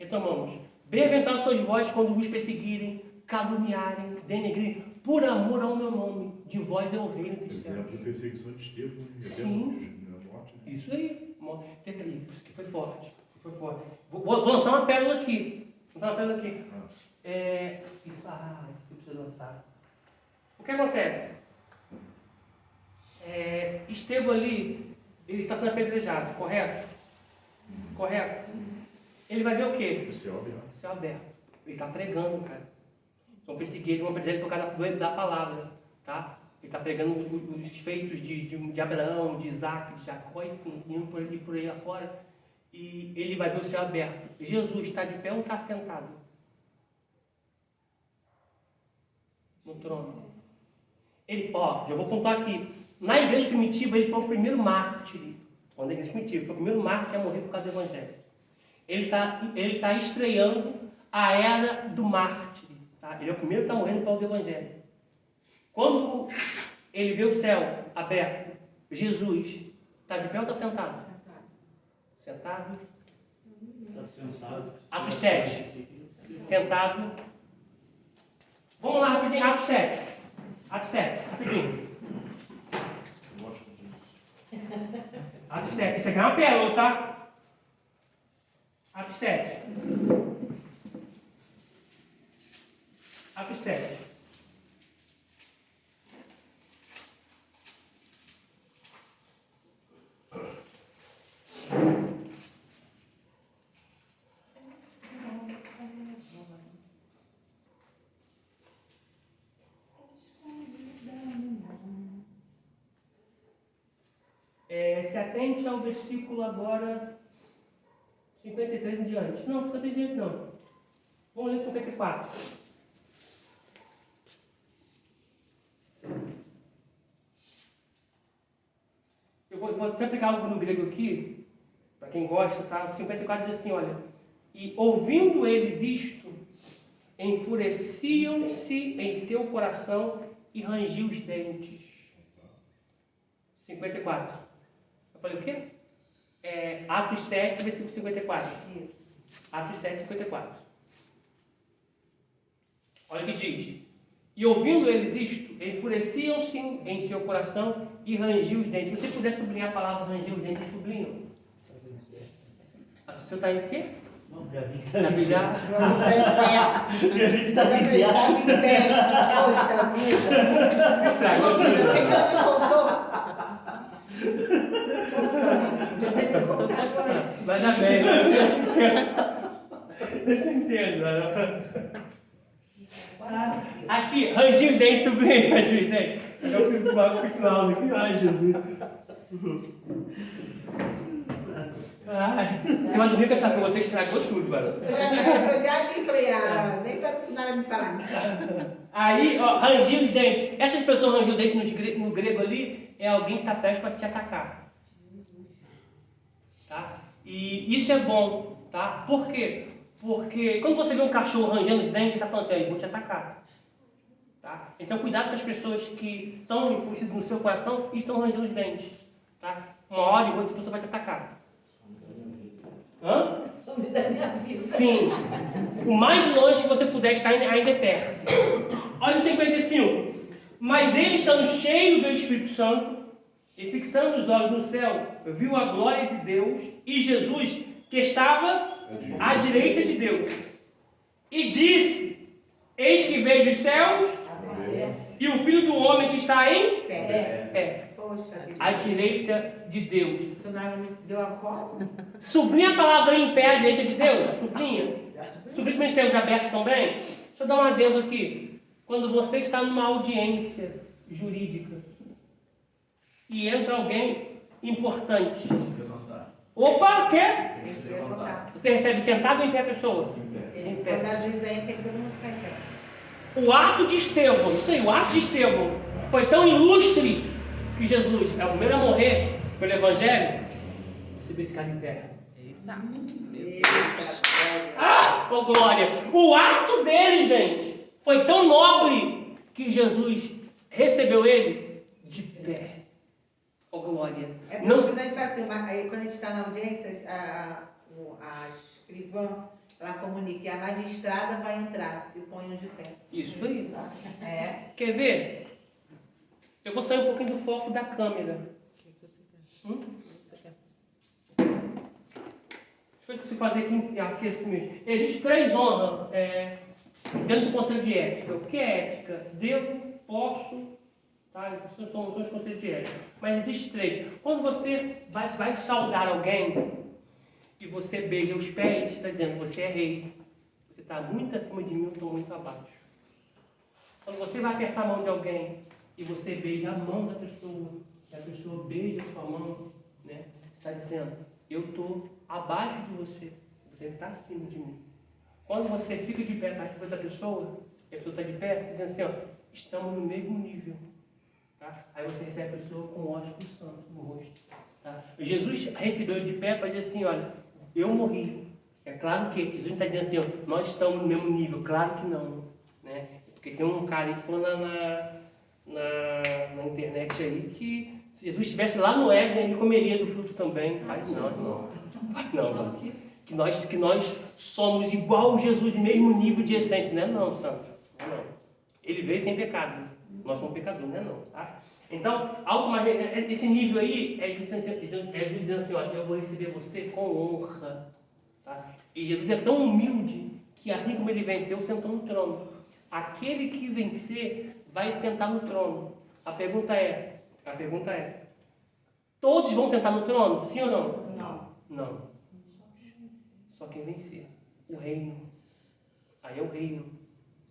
Retomamos. Bem-aventurados sois vós quando vos perseguirem, caluniarem, denegrirem, por amor ao meu nome. De vós é o reino dos céus. Exemplo de perseguição de Estevão e Sim. até morte. Isso aí. Tenta aí, por isso que foi forte. Vou lançar uma pérola aqui. Isso que eu preciso lançar. O que acontece? Estevão ali, ele está sendo apedrejado, correto? Correto? Ele vai ver o quê? O céu aberto. O céu aberto. Ele está pregando, cara. Vão perseguir ele, vão apedrejar ele por causa da palavra, tá? Ele está pregando os feitos de Abraão, de Isaac, de Jacó, enfim, indo por aí afora. E ele vai ver o céu aberto. Jesus está de pé ou está sentado? No trono. Já vou contar aqui. Na igreja primitiva, ele foi o primeiro mártir. Quando a igreja primitiva, foi o primeiro mártir a morrer por causa do evangelho. Ele tá estreando a era do mártir. Tá? Ele é o primeiro que está morrendo por causa do evangelho. Quando ele vê o céu aberto, Jesus está de pé ou está sentado? Sentado. Está sentado. Atos 7. Sentado. Vamos lá rapidinho. Atos 7. Rapidinho. Atos 7. Isso aqui é uma pérola, tá? Atos 7. Atos 7. Se atente ao versículo agora 53 em diante. Não, 53 em diante não. Vamos ler 54. Eu vou até aplicar algo no grego aqui, para quem gosta, tá? O 54 diz assim, olha. E ouvindo eles isto, enfureciam-se em seu coração e rangiam os dentes. 54. Eu falei o quê? Atos 7, versículo 54. Isso. Atos 7, 54. Olha o que diz. E ouvindo eles isto, enfureciam-se em seu coração e rangiam os dentes. Se você puder sublinhar a palavra rangiam os dentes, sublinham. Você está aí o quê? Não, para mim Está brilhar? está de pé. Poxa vida. Ô, filho, o que ela me contou? Vai dar bem. Eu te entendo. Aqui, rangindo os dentes, sublinha, rangindo os dentes. Eu preciso continuar a aula aqui. Ai, Jesus. Você vai dormir com essa coisa, você estragou tudo, mano. Eu já me falei, nem para ensinar a me falar. Aí, ó, rangindo os dentes. Essas pessoas rangindo os dentes no grego ali, é alguém que está prestes para te atacar. Tá? E isso é bom, tá? Por quê? Porque quando você vê um cachorro rangendo os dentes, ele está falando assim, eu vou te atacar. Tá? Então, cuidado com as pessoas que estão enfurecidas no seu coração e estão rangendo os dentes. Tá? Uma hora e outra, essa pessoa vai te atacar. Hã? Some da minha vida. Sim. O mais longe que você puder estar ainda é perto. Olha o 55. Mas ele, estando cheio do Espírito Santo e fixando os olhos no céu, viu a glória de Deus e Jesus, que estava à direita de Deus. E disse, eis que vejo os céus e o Filho do Homem que está em pé. Poxa vida. À direita de Deus. Isso não me deu a corda? Sublinha a palavra em pé à direita de Deus. Sublinha. Sublinha com os céus abertos também. Deixa eu dar um adendo aqui. Quando você está numa audiência jurídica e entra alguém importante. Opa, o quê? Você recebe sentado ou em pé a pessoa? Em pé. Quando a juíza entra, todo mundo fica em pé. O ato de Estevão, isso aí, o ato de Estevão foi tão ilustre que Jesus é o primeiro a morrer pelo Evangelho. Você vê esse cara em pé. Oh glória! O ato dele, gente, foi tão nobre que Jesus recebeu ele de pé. Oh glória! É por isso que a gente fala assim, quando a gente está na audiência, a escrivã, ela comunica, e a magistrada vai entrar, se ponham de pé. Isso aí. É. Quer ver? Eu vou sair um pouquinho do foco da câmera. Deixa eu fazer aqui aquecimento. Existem 3 honras dentro do conselho de ética. O que é ética? Devo, posso, tá? Esses são os conselhos de ética. Mas existem 3. Quando você vai saudar alguém e você beija os pés, está dizendo, você é rei. Você está muito acima de mim, eu estou muito abaixo. Quando você vai apertar a mão de alguém e você beija a mão da pessoa, e a pessoa beija a sua mão, né? Você está dizendo, eu estou abaixo de você, você está acima de mim. Quando você fica de pé perto da pessoa, e a pessoa está de pé, você diz assim, ó, estamos no mesmo nível. Tá? Aí você recebe a pessoa com o ósculo santo no rosto. Tá? Jesus recebeu de pé para dizer assim, olha, eu morri. É claro que Jesus não está dizendo assim, ó, nós estamos no mesmo nível. Claro que não. Né? Porque tem um cara aí que falou na internet aí que se Jesus estivesse lá no Éden, ele comeria do fruto também. Mas não. Que nós somos igual a Jesus, mesmo nível de essência. Não é não, santo. Não. Ele veio sem pecado. Nós somos pecadores, não é não. Tá? Então, algo mais, esse nível aí é Jesus dizendo assim, olha, eu vou receber você com honra. Tá? E Jesus é tão humilde que assim como ele venceu, sentou no trono. Aquele que vencer vai sentar no trono. A pergunta é, todos vão sentar no trono? Sim ou não? Não. Só quem vencer. O reino. Aí é o reino.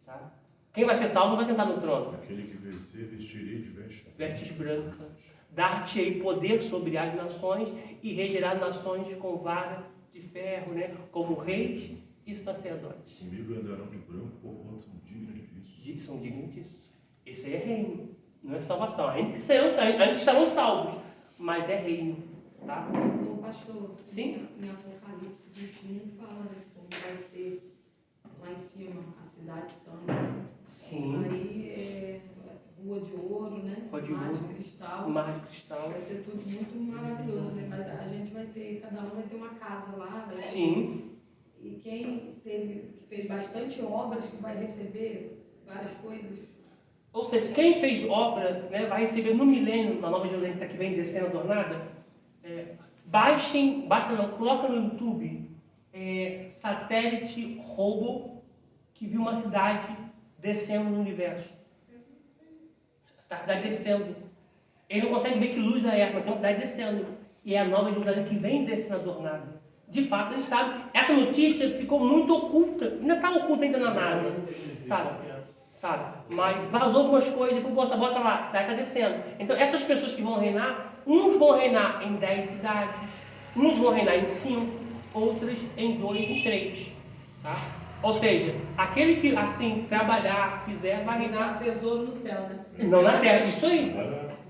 Tá? Quem vai ser salvo vai sentar no trono. Aquele que vencer, vestirei de vestes brancas. Dar-te-ei poder sobre as nações e regerá nações com vara de ferro, né? Como reis e sacerdotes. Comigo andarão de branco, porquanto são dignos disso. São dignos disso. Esse aí é reino, não é salvação. Ainda que estarão salvos, mas é reino. Tá? O pastor, sim? Em Apocalipse 21 fala, né, como vai ser lá em cima a cidade santa. Sim. Aí rua de ouro, né? Rua de mar ouro. de cristal. Mar de cristal. Vai ser tudo muito maravilhoso, né? Mas a gente vai ter, cada um vai ter uma casa lá. Né? Sim. E quem fez bastante obras que vai receber várias coisas. Ou seja, quem fez obra, né, vai receber no milênio, na Nova Jerusalém que vem descendo adornada, coloca no YouTube satélite Hubble que viu uma cidade descendo no universo. A cidade descendo. Ele não consegue ver que luz é, mas tem uma cidade descendo. E é a Nova Jerusalém que vem descendo adornada. De fato, eles sabem. Essa notícia ficou muito oculta. Ainda está oculta ainda na NASA. Sabe? Mas vazou algumas coisas, depois bota lá, a cidade está descendo. Então, essas pessoas que vão reinar, uns vão reinar em 10 cidades, uns vão reinar em 5, outras em 2 e 3. Tá? Ou seja, aquele que assim trabalhar, fizer, vai reinar. Tesouro no céu, né? Não na terra. Isso aí.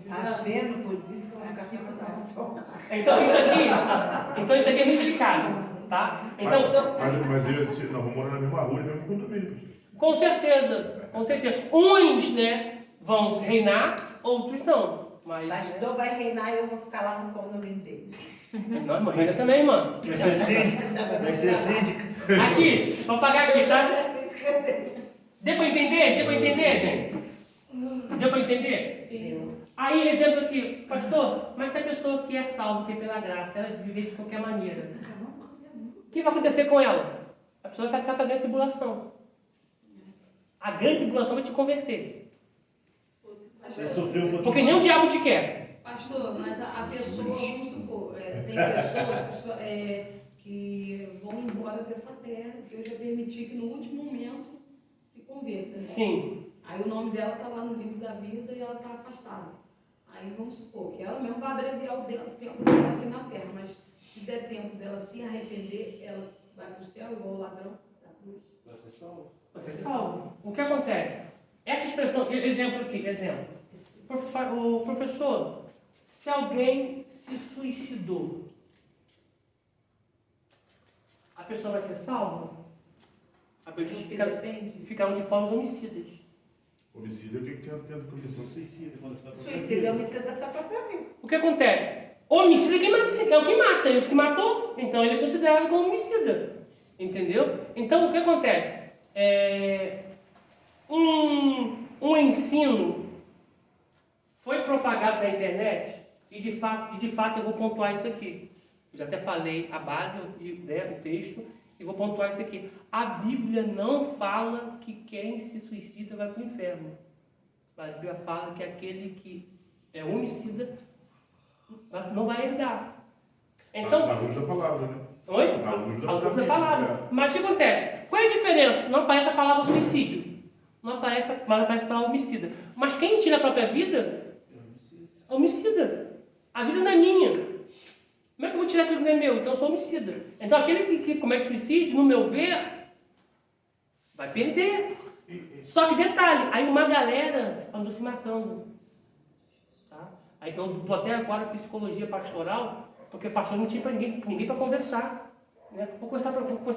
Tá vendo? Por isso que eu vou ficar sem salvação. Então isso aqui é verificado. Tá? Então, Mas nós vamos morar na mesma rua, no mesmo condomínio. com certeza. Uns, né, vão reinar, outros não. Mas, Pastor vai reinar e eu vou ficar lá no condomínio dele. Não, irmã, reina também, irmã. Vai ser síndica. Vai ser síndica. Aqui, vou pagar aqui, tá? Você Deu para entender, gente? Deu para entender? Sim. Aí, exemplo aqui, pastor, mas se a pessoa que é salva, que é pela graça, ela viver de qualquer maneira, o que vai acontecer com ela? A pessoa vai ficar para dentro da tribulação. A grande tribulação vai te converter. Vai sofrer um pouquinho. Porque nem o diabo te quer. Pastor, mas a pessoa, vamos supor, tem pessoas que vão embora dessa terra, que eu já permiti que no último momento se converta. Né? Sim. Aí o nome dela está lá no livro da vida e ela está afastada. Aí vamos supor que ela mesmo vai abreviar o tempo dela aqui na terra, mas se der tempo dela se arrepender, ela vai para o céu igual o ladrão da cruz. Vai ser salvo. Você salva. O que acontece? Essas pessoas, exemplo aqui, o professor, se alguém se suicidou, a pessoa vai ser salva? A pessoa ficaram de formas homicidas. Homicídio é o que tem dentro da comissão? Suicida. Quando está Suicídio é homicídio da sua própria vida. O que acontece? Homicida é o que mata. Ele se matou, então ele é considerado como homicida. Entendeu? Então, o que acontece? Um ensino foi propagado na internet e de fato eu vou pontuar isso aqui. Eu já até falei a base, né, o texto, e vou pontuar isso aqui. A Bíblia não fala que quem se suicida vai para o inferno. A Bíblia fala que aquele que é homicida não vai herdar. Então, Na luz da palavra, né? oi? Na luz A luz da Bíblia, palavra. Mas o que acontece? Qual é a diferença? Não aparece a palavra suicídio. Não aparece, mas aparece a palavra homicida. Mas quem tira a própria vida é homicida. A vida não é minha. Como é que eu vou tirar aquilo que não é meu? Então eu sou homicida. Então aquele que comete suicídio, no meu ver, vai perder. Só que detalhe, aí uma galera andou se matando. Tá? Aí eu estou até agora em psicologia pastoral, porque pastor não tinha ninguém para conversar. Né? Vou conversar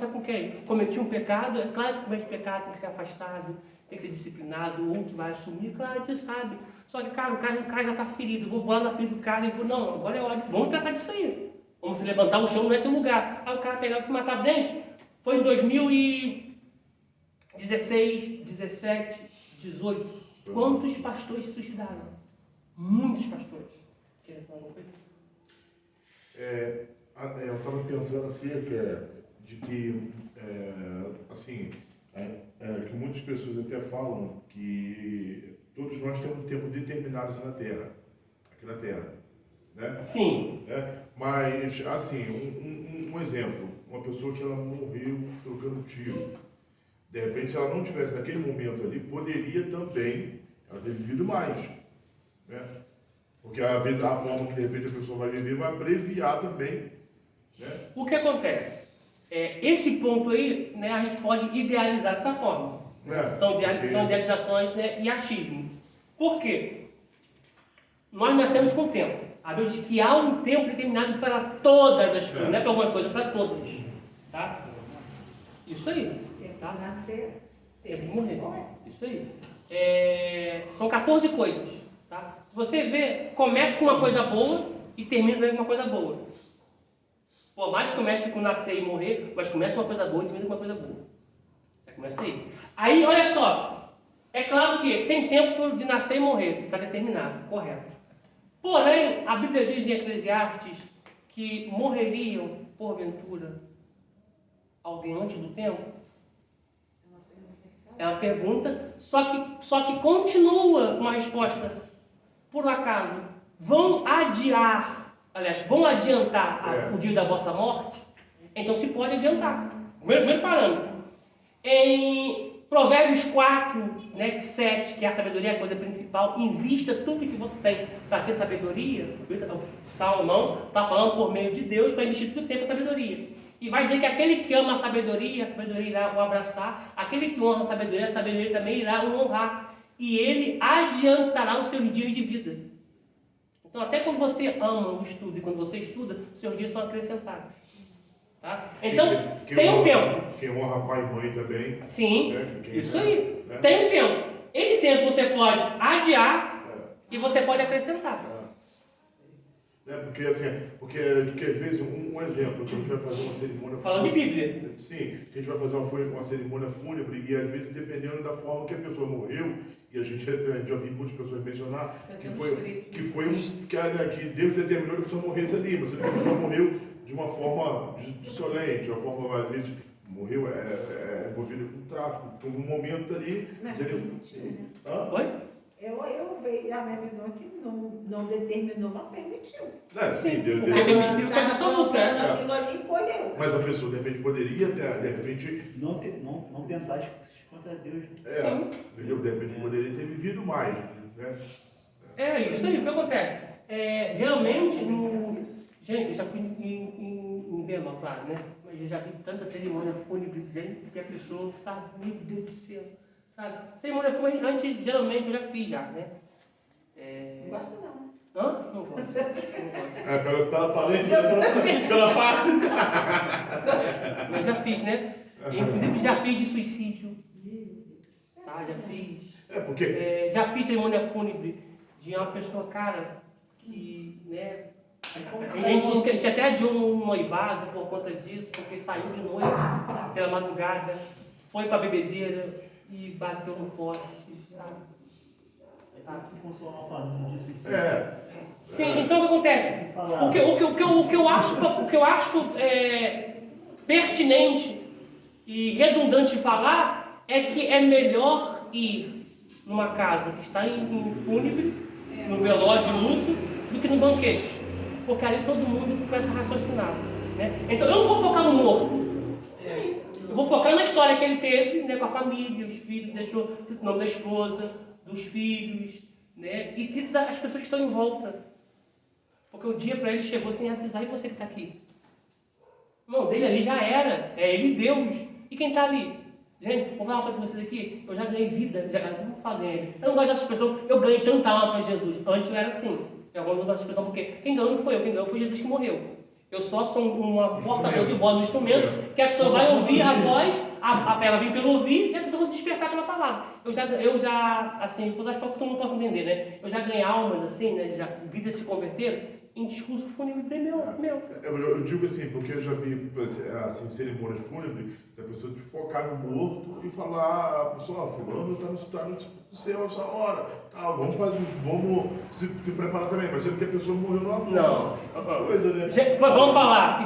com quem? Cometi um pecado, é claro que comete pecado, tem que ser afastado, tem que ser disciplinado, o outro vai assumir, claro, você sabe. Só que, cara, o cara já está ferido, vou lá na ferida do cara e vou, não, agora é hora, vamos tratar disso aí. Vamos se levantar, o chão não é teu lugar. Aí o cara pegava e se matava. Gente, foi em 2016, 17, 18. Quantos pastores se suicidaram? Muitos pastores. Quer falar alguma coisa? Eu estava pensando acerca de que, que muitas pessoas até falam que todos nós temos um tempo determinado aqui na Terra, né? Sim. Mas, assim, um exemplo, uma pessoa que ela morreu trocando tiro, de repente, se ela não tivesse naquele momento ali, poderia também ela ter vivido mais, né? Porque às vezes a forma que de repente a pessoa vai viver vai abreviar também, né? O que acontece? Esse ponto aí, né, a gente pode idealizar dessa forma. São idealizações, né, e achismo. Por quê? Nós nascemos com tempo. A Bíblia diz que há um tempo determinado para todas as coisas, não é para alguma coisa, para todas. Tá? Isso aí. Tempo Tá? de nascer, Tempo de morrer. Isso aí. São 14 coisas. Tá? Se você vê, começa com uma coisa boa e termina com uma coisa boa. Por mais que comece com nascer e morrer, mas começa com uma coisa boa e termina com uma coisa boa. Começa aí. Aí, olha só. É claro que tem tempo de nascer e morrer, está determinado, correto. Porém, a Bíblia diz em Eclesiastes que morreriam, porventura, alguém antes do tempo? É uma pergunta, só que continua uma resposta. Por acaso, vão adiantar o dia da vossa morte? Então se pode adiantar. Primeiro parâmetro. Em Provérbios 4, né, 7, que é a sabedoria, a coisa principal, invista tudo que você tem para ter sabedoria. Salomão está falando por meio de Deus para investir tudo que tem para sabedoria. E vai dizer que aquele que ama a sabedoria irá o abraçar. Aquele que honra a sabedoria também irá o honrar. E ele adiantará os seus dias de vida. Então, até quando você ama o estudo e quando você estuda, os seus dias são acrescentados. Tá? Então, tem um tempo. Quem honra pai e mãe também. Sim, isso aí. Né? Tem um tempo. Esse tempo você pode adiar e você pode acrescentar. Porque às vezes, um exemplo, que a gente vai fazer uma cerimônia falando de Bíblia. Sim, que a gente vai fazer uma cerimônia fúnebre e às vezes, dependendo da forma que a pessoa morreu, e a gente já viu muitas pessoas mencionar que Deus determinou que a pessoa morresse ali, mas a pessoa morreu de uma forma dissolente, de uma forma, às vezes, morreu envolvido com tráfico, foi um momento ali. Mas Oi? Eu vejo a minha visão que não determinou, mas permitiu. Sim, Deus porque permissivo é absoluto, aquilo ali e colheu. Mas a pessoa, de repente, poderia, de repente... Não tentar se contra Deus. Entendeu? De repente, poderia ter vivido mais, né? Isso aí, o que acontece? Geralmente, gente, eu já fui em Vermont, claro, né? Mas eu já vi tanta cerimônia fúnebre, gente, que a pessoa, sabe, meu Deus do céu, sabe? Cerimônia fúnebre, antes, geralmente, eu já fiz já, né? Não gosto não. Hã? Não gosto. Pela aparência, pela face. Mas já fiz, né? Inclusive, já fiz de suicídio. Tá? Já fiz. Porque... já fiz cerimônia fúnebre de uma pessoa, cara, que, né? A gente até adiou um noivado por conta disso, porque saiu de noite, pela madrugada, foi pra bebedeira e bateu no poste, sabe? Que funciona a família disso. Sim, então o que acontece? O que eu acho pertinente e redundante falar é que é melhor ir numa casa que está em fúnebre, no velório de luto, do que no banquete. Porque aí todo mundo começa a raciocinar. Né? Então eu não vou focar no morto. Eu vou focar na história que ele teve, né, com a família, os filhos, deixou o nome da esposa, dos filhos, né? E cito as pessoas que estão em volta. Porque o dia para ele chegou sem avisar, e você que está aqui? Não, dele ali já era. É ele Deus. E quem está ali? Gente, vou falar uma coisa para vocês aqui. Eu já ganhei vida. Eu não falei. Eu não gosto dessas pessoas. Eu ganhei tanta alma para Jesus. Antes eu era assim. Eu não gosto dessas pessoas porque quem ganhou não foi eu. Quem ganhou foi Jesus que morreu. Eu só sou uma portador de voz no instrumento, que a pessoa vai ouvir a voz, a fé vai vir pelo ouvir, e a pessoa vai se despertar pela palavra. Eu já assim, acho que todo mundo possa entender, né? Eu já ganhei almas, assim, né? Já vidas se converteram em discurso fúnebre meu. Eu digo assim, porque eu já vi assim, cerimônias fúnebres, da pessoa de focar no morto e falar, a pessoa, fulano está no céu essa hora, tá, vamos se preparar também, mas sempre que a pessoa morreu numa forma. Não. Coisa, né? Gente, vamos falar,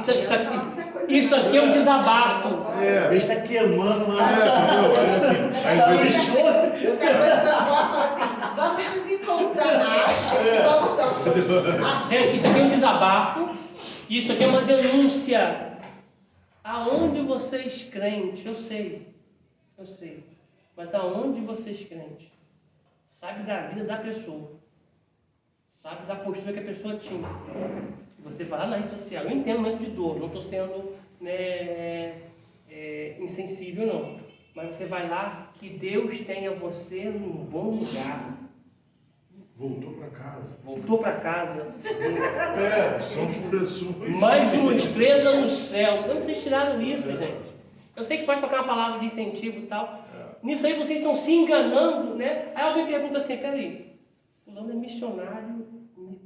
isso aqui é um desabafo. Ele está queimando, mas... Entendeu? Assim, às vezes... Outra coisa que eu gosto assim, vamos nos encontrar e vamos dar um susto. Gente, isso aqui é um desabafo, isso aqui é uma denúncia. Aonde vocês crentes, eu sei, mas aonde vocês crentes, sabe da vida da pessoa, sabe da postura que a pessoa tinha. Você vai lá na rede social, eu entendo momento de dor, não estou sendo insensível não, mas você vai lá, que Deus tenha você num bom lugar. Voltou para casa. São expressões. Mais uma estrela no céu. Como vocês tiraram isso, gente? Eu sei que pode colocar uma palavra de incentivo e tal. Nisso aí vocês estão se enganando, né? Aí alguém pergunta assim, peraí, fulano é missionário,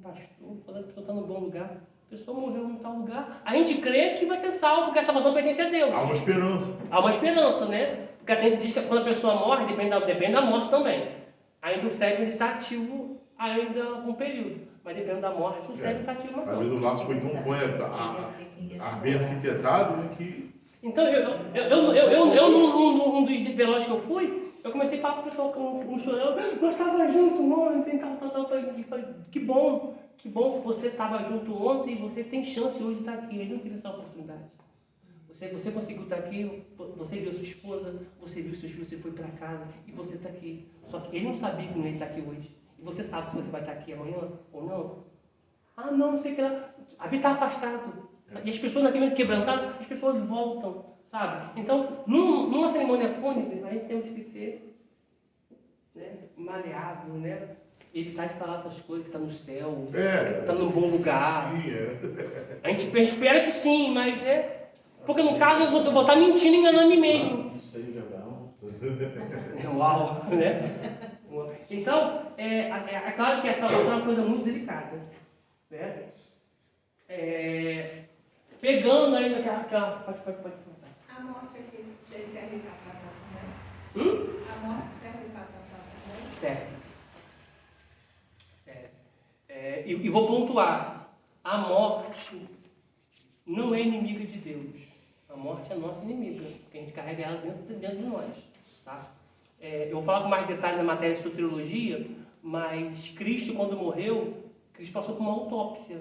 pastor, fulano está no bom lugar. A pessoa morreu em tal lugar. A gente crê que vai ser salvo, porque a salvação pertence a Deus. Há uma esperança. Há uma esperança, né? Porque a ciência diz que quando a pessoa morre, depende da morte também. Ainda o cérebro está ativo ainda um período. Mas dependendo da morte, o cérebro está ativo mais. Às vezes o laço foi tão bem arquitetado, né, que... Então, num dos velórios que eu fui, eu comecei a falar para o pessoal, um chorando, nós estávamos juntos ontem, tal. Eu falei, que bom que você estava junto ontem e você tem chance hoje de estar aqui. Ele não teve essa oportunidade. Você conseguiu estar aqui, você viu a sua esposa, você viu seus filhos, você foi para casa e você está aqui. Só que ele não sabia que não ia estar aqui hoje. E você sabe se você vai estar aqui amanhã ou não? Ah, não sei o que lá. A vida está afastada. E as pessoas naquele momento quebrantadas, as pessoas voltam, sabe? Então, numa cerimônia fúnebre, a gente temos que ser, né, maleável, né? Evitar de falar essas coisas que está no céu, está num bom lugar. Sim, A gente espera que sim, mas porque no caso eu vou estar mentindo e enganando a mim mesmo. Isso aí, Gabriel. Uau, né? Então, é claro que a salvação é uma coisa muito delicada, né? Pegando aí naquela... Pode contar. A morte aqui serve para tratar também? A morte serve para tratar também? Certo. E vou pontuar. A morte não é inimiga de Deus. A morte é nossa inimiga, porque a gente carrega ela dentro de nós. Tá? Eu vou falar com mais detalhes na matéria de soteriologia, mas Cristo, quando morreu, Cristo passou por uma autópsia.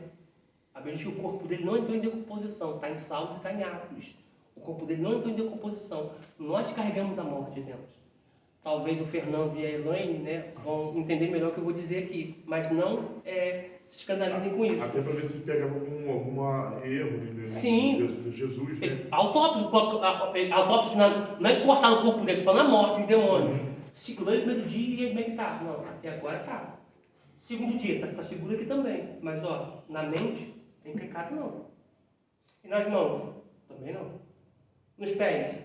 A Bíblia diz que o corpo dele não entrou em decomposição, está em Salmos e está em Atos. O corpo dele não entrou em decomposição. Nós carregamos a morte dentro. Talvez o Fernando e a Elaine, né, vão entender melhor o que eu vou dizer aqui, mas não se escandalizem com isso. Até para ver se pegava algum erro de Jesus, né? Autópsia não é cortar o corpo dele, falando a morte dos demônios. Segurando o primeiro dia e como é que tá? Não, até agora tá. Segundo dia, está seguro aqui também. Mas, na mente, tem pecado não. E nas mãos? Também não. Nos pés?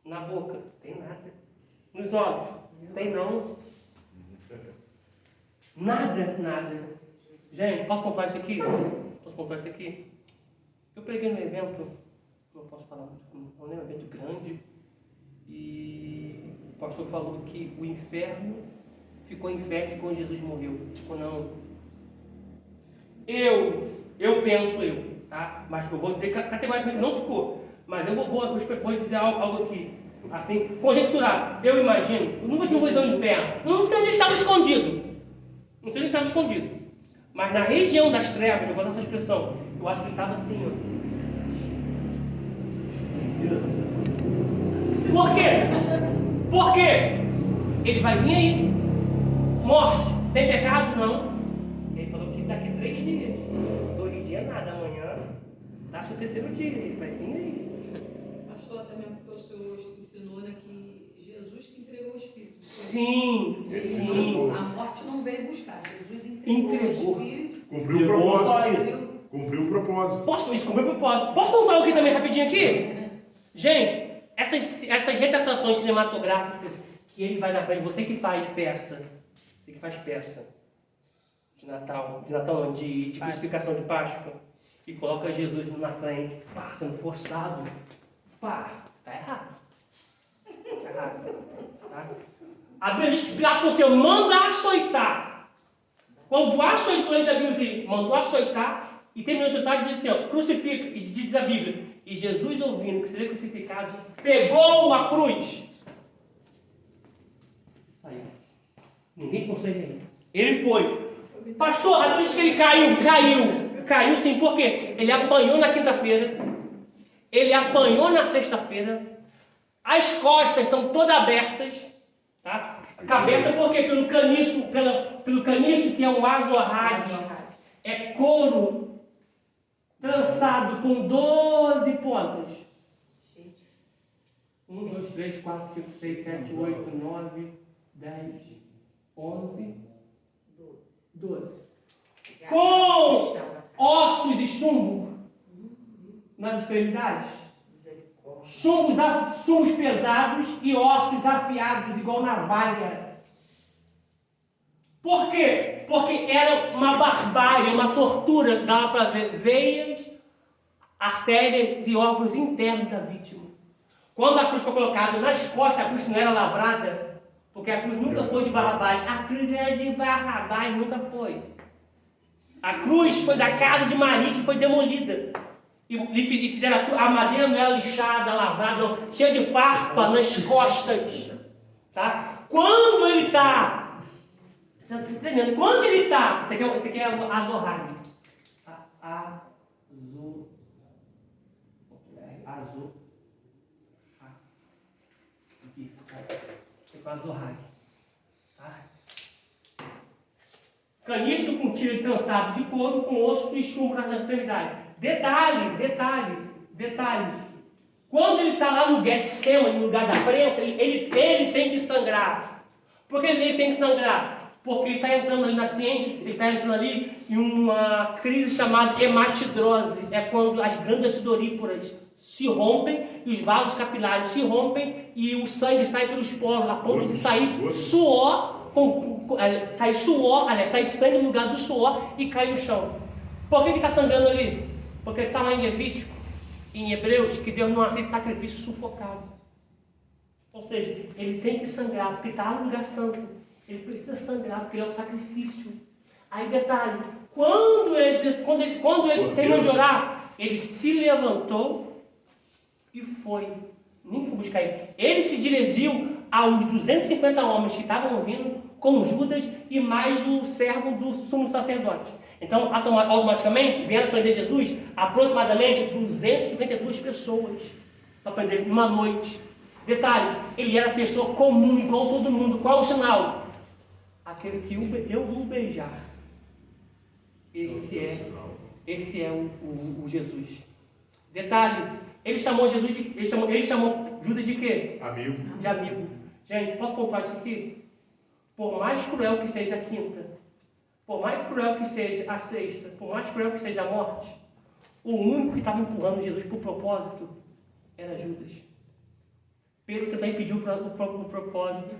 Na boca? Tem nada. Nos olhos? Tem não. Nada. Gente, posso contar isso aqui? Eu preguei num evento, não posso falar muito, não é um evento grande, e o pastor falou que o inferno ficou infértil quando Jesus morreu. Ficou não. Eu penso, tá? Mas eu vou dizer que categoricamente não ficou. Mas eu vou dizer algo aqui, assim, conjecturar. Eu imagino, eu não vou dizer o inferno, não sei onde ele estava escondido. Mas na região das trevas, eu gosto dessa expressão, eu acho que ele estava assim, ó. Por quê? Porque ele vai vir aí. Morte. Tem pecado? Não. Ele falou que daqui 3 dias. 2 dias nada. Amanhã nasce o 3º dia. Ele vai vir aí. Pastor, até mesmo porque o senhor ensinou, né, que Jesus que entregou o Espírito. Sim. A morte não veio buscar. Jesus entregou o Espírito. Cumpriu o propósito. Cumpriu o propósito. Posso contar aqui também rapidinho aqui? Gente, essas retratações cinematográficas que ele vai na frente, você que faz peça de Natal não, de crucificação de Páscoa, e coloca Jesus na frente, sendo forçado, tá errado. Tá? A Bíblia diz que Pilato falou assim, manda açoitar. Quando açoitou ele, a Bíblia diz, mandou açoitar, e terminou de açoitar e diz assim, ó, crucifica, e diz a Bíblia, e Jesus, ouvindo que seria crucificado, pegou a cruz. Saiu. Ninguém consegue ir. Ele foi. Pastor, a Bíblia diz que ele caiu. Caiu sim, por quê? Ele apanhou na quinta-feira. Ele apanhou na sexta-feira. As costas estão todas abertas. Tá? Aberta por quê? Pelo caniço que é um azorrague. É couro trançado com 12 pontas. 1, 2, 3, 4, 5, 6, 7, 8, 9, 10, 11, 12. Com ossos e chumbo nas extremidades. Chumbos pesados e ossos afiados, igual navalha. Por quê? Porque era uma barbárie, uma tortura, dava para ver veias, artérias e órgãos internos da vítima. Quando a cruz foi colocada nas costas, a cruz não era lavrada, porque a cruz nunca foi de Barrabás. A cruz era de Barrabás, nunca foi. A cruz foi da casa de Maria, que foi demolida. E fizeram a madeira não era lixada, lavrada, não, cheia de farpa nas costas. Tá? Quando ele está... Quando ele está... Você quer azorrague. Azorrague. Caniço com tiro trançado de couro, com osso e chumbo nas extremidades. Detalhe. Quando ele está lá no Getsemane, no lugar da prensa, ele tem que sangrar. Por que ele tem que sangrar? Porque ele está entrando ali na ciência, ele está entrando ali em uma crise chamada hematidrose. É quando as glândulas sudoríparas se rompem, e os vasos capilares se rompem e o sangue sai pelos poros, a ponto de sair suor, sai sangue no lugar do suor e cai no chão. Por que ele está sangrando ali? Porque está lá em Levítico, em Hebreus, que Deus não aceita sacrifício sufocado. Ou seja, ele tem que sangrar, porque está lá no lugar santo. Ele precisa sangrar, porque ele é o sacrifício. Aí detalhe, quando ele terminou de orar, ele se levantou e foi. Nem foi buscar ele. Ele se dirigiu aos 250 homens que estavam vindo com Judas e mais o servo do sumo sacerdote. Então, automaticamente, vieram prender Jesus aproximadamente 252 pessoas para prender uma noite. Detalhe, ele era pessoa comum, igual todo mundo. Qual o sinal? Aquele que eu o beijar. Esse é o Jesus. Detalhe, ele chamou Judas de quê? Amigo. De amigo. Gente, posso contar isso aqui? Por mais cruel que seja a quinta, por mais cruel que seja a sexta, por mais cruel que seja a morte, o único que estava empurrando Jesus por propósito era Judas. Pedro também pediu o propósito.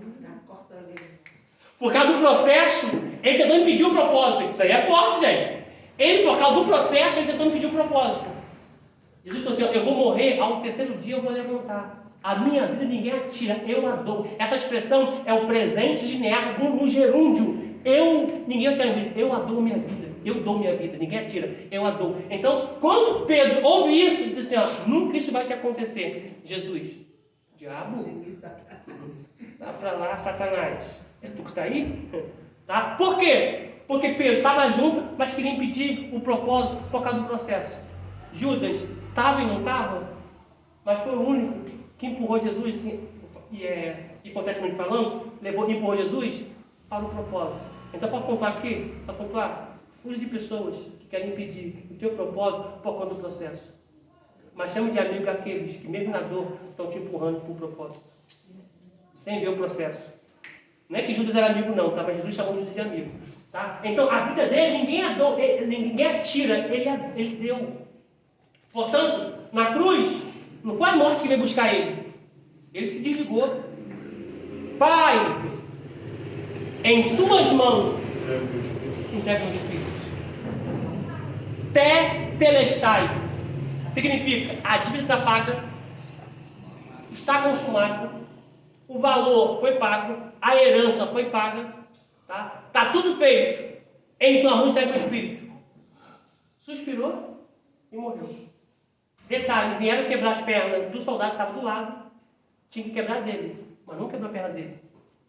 Por causa do processo, ele tentou impedir o propósito. Isso aí é forte, gente. Ele, por causa do processo, ele tentou impedir o propósito. Jesus falou assim, ó, eu vou morrer, ao terceiro dia eu vou levantar. A minha vida ninguém a tira, eu a dou. Essa expressão é o presente linear no gerúndio. Ninguém a tira minha vida, eu a dou minha vida. Eu dou minha vida, ninguém a tira, eu a dou. Então, quando Pedro ouve isso, ele diz assim, ó, nunca isso vai te acontecer. Jesus, diabo, dá pra lá, Satanás. É tu que está aí? Tá? Por quê? Porque Pedro estava junto, mas queria impedir o propósito por causa do processo. Judas estava e não estava, mas foi o único que empurrou Jesus, assim, hipoteticamente falando, empurrou Jesus para o propósito. Então posso pontuar aqui? Posso pontuar? Fuja de pessoas que querem impedir o teu propósito por conta do processo. Mas chame de amigo aqueles que mesmo na dor estão te empurrando para o propósito. Sem ver o processo. Não é que Judas era amigo não, tá? Mas Jesus chamou Judas de amigo. Tá? Então a vida dele, ninguém atira, ele deu. Portanto, na cruz, não foi a morte que veio buscar ele. Ele que se desligou. Pai, em tuas mãos, entrega o meu espírito. Telestai. Significa, a dívida está paga, está consumado, o valor foi pago, a herança foi paga, tá? Tá tudo feito. Em tua mão entrega o espírito. Suspirou e morreu. Detalhe, vieram quebrar as pernas do soldado que estava do lado, tinha que quebrar dele, mas não quebrou a perna dele,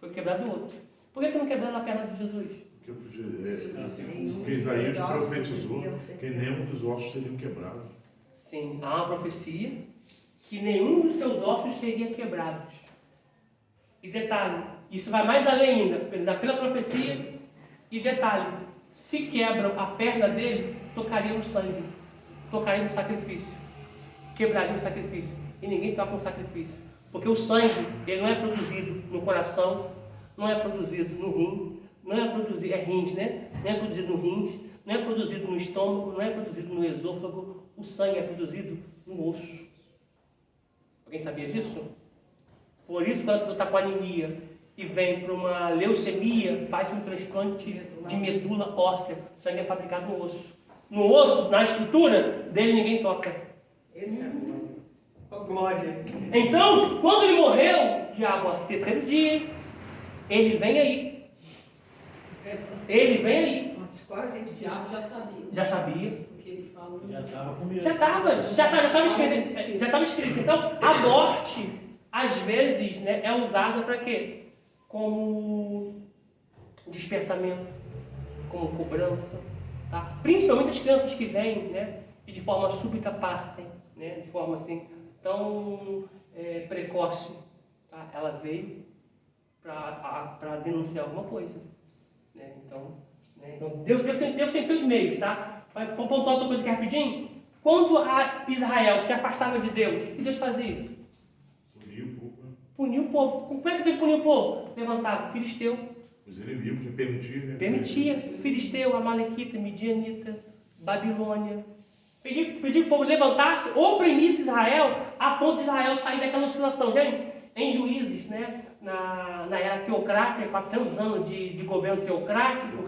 foi quebrar do outro. Por que não quebraram a perna de Jesus? Porque Isaías profetizou que nenhum dos ossos seriam quebrados. Sim, há uma profecia que nenhum dos seus ossos seria quebrados. E detalhe, isso vai mais além ainda, pela profecia, e detalhe, se quebram a perna dele, tocaria no sangue, tocaria no sacrifício, quebraria o sacrifício, e ninguém toca no sacrifício, porque o sangue, ele não é produzido no coração, não é produzido no rim, não é produzido, é rins, né? Não é produzido no rins, não é produzido no estômago, não é produzido no esôfago, o sangue é produzido no osso. Alguém sabia disso? Por isso, quando tu está com anemia e vem para uma leucemia, faz um transplante de medula óssea. O sangue é fabricado no osso. No osso, na estrutura dele, ninguém toca. Glória. Então, quando ele morreu, diabo, terceiro dia, ele vem aí. Ele vem aí. O diabo já sabia. Já sabia. Porque ele falou. Já estava com medo. Já estava escrito. Então, a morte, às vezes, né, é usada para quê? Como despertamento, como cobrança. Tá? Principalmente as crianças que vêm, né, e de forma súbita partem, né, de forma assim, tão precoce. Tá? Ela veio para denunciar alguma coisa. Né? Então Deus tem seus meios, tá? Para pontuar outra coisa aqui rapidinho. Quando Israel se afastava de Deus, o que Deus fazia? Puniu o povo. Puniu o povo. Como é que Deus puniu o povo? Levantava o filisteu. Os inimigos permitiam. Né? Permitia. Filisteu, Amalequita, Midianita, Babilônia. Pedia que o povo levantasse, oprimisse Israel, a ponto de Israel sair daquela oscilação. Gente, em Juízes, né? Na era teocrática, 400 anos de governo teocrático,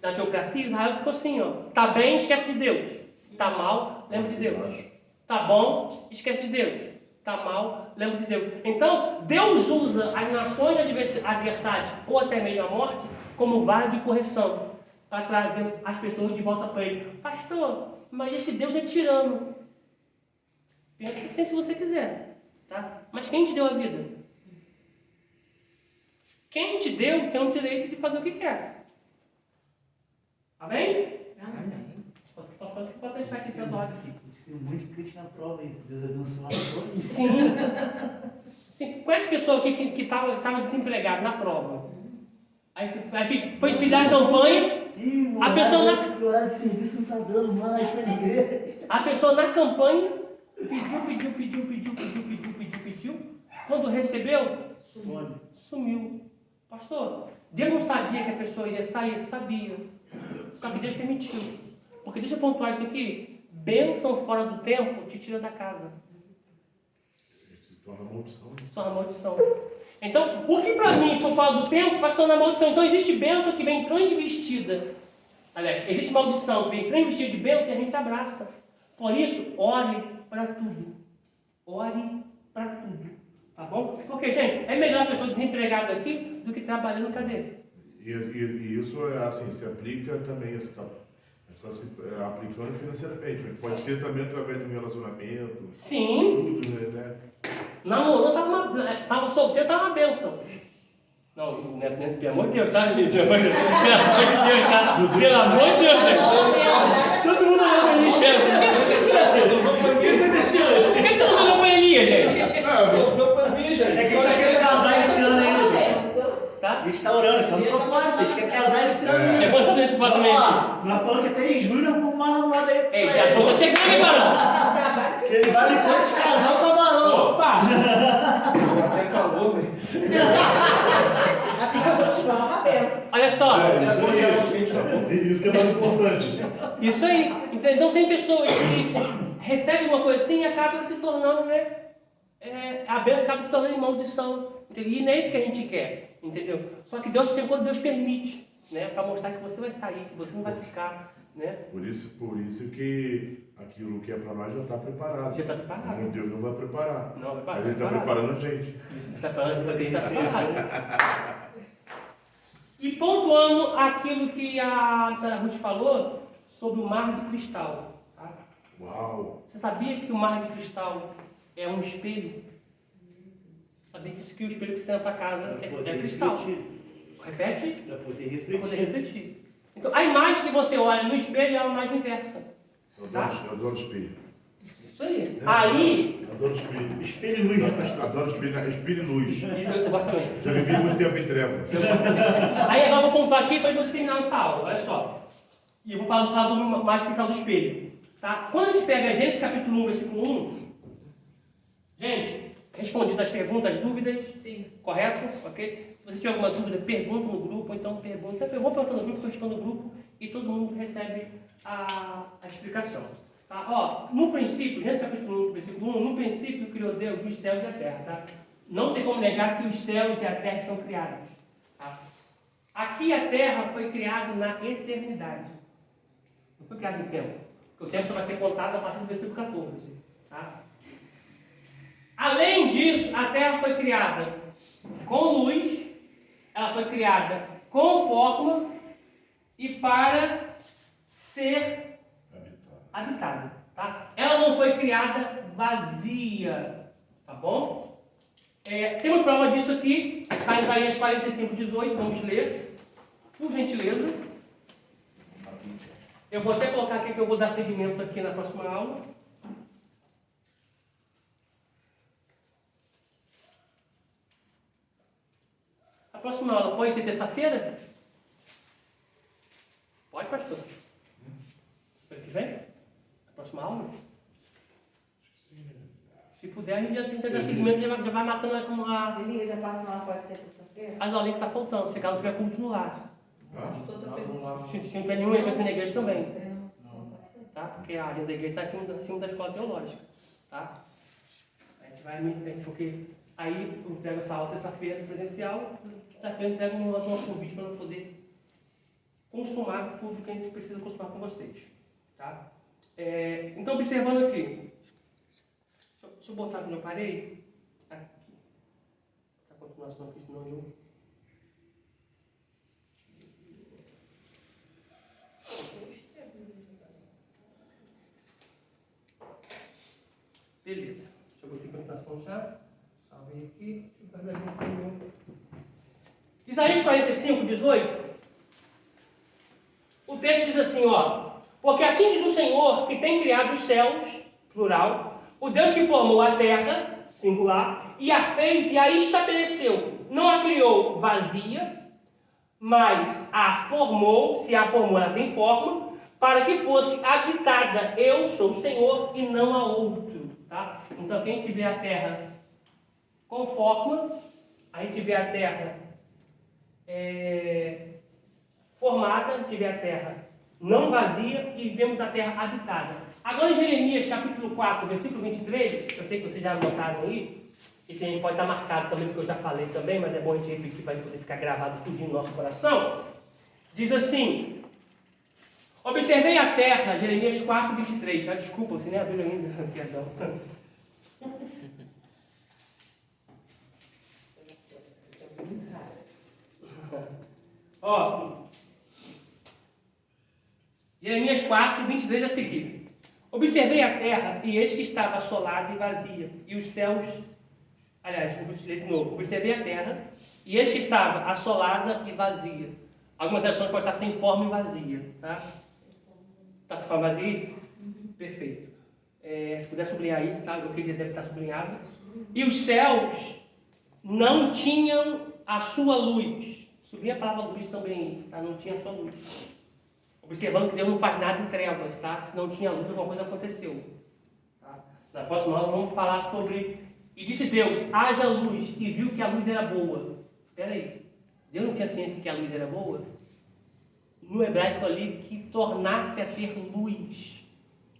na teocracia, Israel ficou assim, ó, tá bem, esquece de Deus, tá mal, lembra de Deus, tá bom, esquece de Deus, tá mal, lembra de Deus. Então, Deus usa as nações adversárias, ou até mesmo a morte, como vara de correção, para trazer as pessoas de volta para ele. Pastor, mas esse Deus é tirano. Pensa assim se você quiser, tá? Mas quem te deu a vida? Quem te deu tem o direito de fazer o que quer. Amém? Amém. Pode deixar aqui seu lado aqui. Tem muito crente na prova aí, se Deus abençoar todos. Sim. Sim. Quais pessoas aqui que estavam desempregadas na prova? Aí foi pedir a campanha. A pessoa O horário de serviço não está dando mais para ninguém. A pessoa na campanha pediu. Quando recebeu, sumiu. Pastor, Deus não sabia que a pessoa ia sair? Sabia. Só que Deus permitiu. Porque deixa eu pontuar isso aqui. Bênção fora do tempo te tira da casa. Se torna maldição. Se torna maldição. Então, o que para mim for fora do tempo vai se tornar maldição. Então, existe bênção que vem transvestida. Aliás, existe maldição que vem transvestida de bênção que a gente abraça. Por isso, ore para tudo. Ore para tudo. Tá bom? Porque, gente, é melhor a pessoa desempregada aqui do que trabalhando na cadeia. E isso é assim, se aplica também, está se aplicando financeiramente, mas pode ser também através de um relacionamento. Sim. Tudo, né? Namorou, tava solteiro, tava uma bênção. Não, pelo amor de Deus, tá, gente? Pelo amor de Deus, tá? Pelo amor de Deus, gente. Todo mundo olhou pra Elias. Por que todo mundo olhou pra Elias, gente? Sobrou pra mim, gente. É que a gente tá querendo casar esse ano ainda. Tá? A gente tá orando, tá no propósito, a gente quer casar esse ano ainda. É quantas vezes você fala também? Vamos lá, nós falamos que até em julho nós vamos arrumar uma namorada aí. Ei, já tô chegando, hein, Barão? Que ele vai me contar de casar o camarão. Opa! Até calor, velho. Até continuar uma benção. Olha só. Isso que é mais importante. Isso aí. Então tem pessoas que recebem uma coisa assim e acabam se tornando, né? A bênção acaba se tornando em maldição. E não é isso que a gente quer, entendeu? Só que Deus tem quando Deus permite, né? Para mostrar que você vai sair, que você não vai ficar, né? Por isso que aquilo que é para nós já está preparado. Já está preparado. Mas Deus não vai preparar. Não, vai Mas Ele está preparando a gente. Isso, está preparado. E pontuando aquilo que a Ruth falou sobre o mar de cristal. Tá? Uau! Você sabia que o mar de cristal é um espelho? Sabia que o espelho que você tem na sua casa é cristal? Repete? Para poder Para refletir. poder refletir. Então, a imagem que você olha no espelho é a imagem inversa. Eu adoro espelho. Isso aí. Aí, Adoro espelho. Espelho e luz, né, pastor? Adoro espelho e luz. eu gosto também. Já vivi muito tempo em treva. Aí agora eu vou pontuar aqui para poder terminar essa aula. Olha só. E eu vou falar do mais cristal do espelho. Tá? Quando a gente pega Gênesis capítulo 1, versículo 1, gente, respondidas as perguntas, as dúvidas, Sim. correto? Ok? Se você tiver alguma dúvida, pergunta no grupo, ou então pergunta. Eu vou perguntar no grupo, eu respondo no grupo e todo mundo recebe a explicação. Tá? Ó, no princípio, Gênesis capítulo 1, versículo 1, no princípio criou Deus os céus e a terra. Tá? Não tem como negar que os céus e a terra estão criados. Tá? Aqui a terra foi criada na eternidade. Não foi criada em tempo. Porque o tempo só vai ser contado a partir do versículo 14. Tá? Além disso, a terra foi criada com luz, ela foi criada com forma e para ser habitada. Tá? Ela não foi criada vazia. Tá bom? Temos prova disso aqui, está em Isaías 45, 18, vamos ler, por gentileza. Eu vou até colocar aqui que eu vou dar seguimento aqui na próxima aula. A próxima aula pode ser terça-feira? Pode, pastor? Semana que vem? A próxima aula? Se puder, a gente já tenta dar seguimento, já vai matando a Elias, a próxima aula pode ser terça-feira? aulinha que está faltando, se caso não tiver culto no lar. Vamos lá. Se não tiver nenhum evento na igreja também. Não. Tá? Porque a agenda da igreja está acima da escola teológica. Tá? A gente vai, porque aí eu entrego essa aula terça-feira presencial, quinta-feira eu entrego um convite para eu poder consumar tudo que a gente precisa consumar com vocês. Tá? Então, observando aqui, deixa eu botar onde eu parei. Aqui. A continuação aqui, senão eu. Beleza. Deixa eu botar a continuação já. Salvei aqui. Isaías 45, 18. O texto diz assim, ó. Porque assim diz o Senhor que tem criado os céus, plural, o Deus que formou a terra, singular, e a fez e a estabeleceu. Não a criou vazia, mas a formou, se a formou ela tem forma, para que fosse habitada. Eu sou o Senhor e não há outro. Tá? Então aqui a gente vê a terra com forma, a gente vê a terra formada, a gente vê a terra não vazia e vemos a terra habitada. Agora em Jeremias capítulo 4, versículo 23, eu sei que vocês já anotaram aí, e tem, pode estar marcado também, porque eu já falei também, mas é bom a gente repetir para poder ficar gravado tudo no nosso coração. Diz assim: observei a terra, Jeremias 4, 23. Ah, desculpa, você nem abriu ainda, perdão. Ó, Jeremias 4, 23 a seguir. Observei a terra, e eis que estava assolada e vazia, e os céus... Aliás, vou ler de novo. Observei a terra, e eis que estava assolada e vazia. Algumas traduções podem estar sem forma e vazia, tá? Está sem forma e vazia? Perfeito. Se puder sublinhar aí, tá? Eu queria deve estar sublinhado. E os céus não tinham a sua luz. Sublinha a palavra luz também, tá? Não tinha a sua luz. Observando que Deus não faz nada em trevas, tá? Se não tinha luz, alguma coisa aconteceu. Tá? Na próxima aula vamos falar sobre... E disse Deus, haja luz, e viu que a luz era boa. Espera aí, Deus não tinha ciência que a luz era boa? No hebraico ali, que tornasse a ter luz,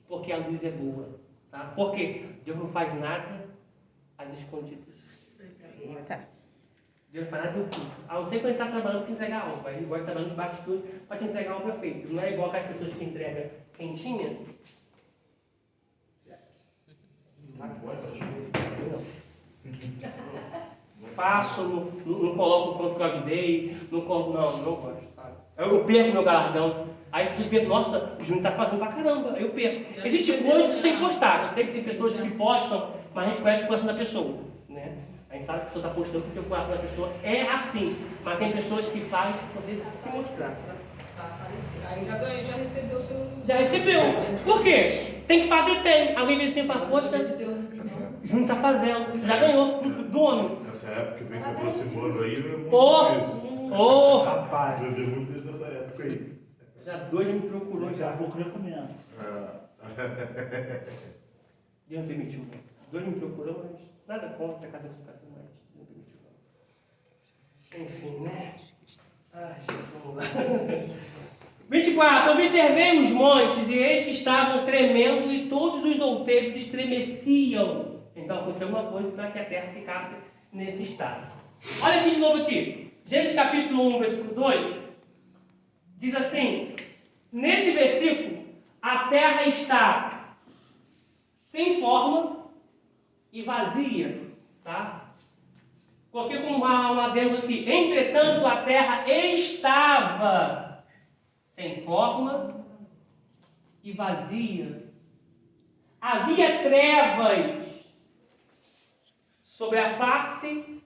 porque a luz é boa. Tá? Porque Deus não faz nada às escondidas. Eita. Deus não faz nada de oculto. A não ser quando ele está trabalhando para te entregar a obra. Ele gosta de trabalhar nos bastidores para te entregar a obra feita. Não é igual aquelas pessoas que entregam quentinha. Faço, não coloco quanto que eu ajudei, não gosto, sabe? Eu perco meu galardão. Aí vocês pensam, nossa, o Júnior está fazendo pra caramba, eu perco. Existe coisas que tem que postar. Eu sei que tem pessoas que postam, mas a gente conhece o coração da pessoa, né? A gente sabe que a pessoa está postando porque o coração da pessoa é assim. Mas tem pessoas que fazem para poder se mostrar. Aí já recebeu o seu... Já recebeu. Por quê? Tem que fazer, tem. Alguém vem assim e fala, poxa, Júnior está fazendo. Você já ganhou tudo do homem. Nessa época que vem se aproximando aí, é muito Ô, rapaz. Eu vi muito isso nessa época aí. Já doido me procurou Daqui já. a pouco já começa. Deus não permitiu. Doido me procurou, mas nada contra cada um, mas Deus não permitiu. Enfim, né? Ai, vamos lá. 24. Observei os montes e eis que estavam tremendo e todos os outeiros estremeciam. Então aconteceu alguma coisa para que a terra ficasse nesse estado. Olha aqui de novo aqui. Gênesis capítulo 1, versículo 2. Diz assim. Nesse versículo, a terra está sem forma e vazia. Tá? Coloquei como um adendo aqui. Entretanto, a terra estava sem forma e vazia. Havia trevas sobre a face.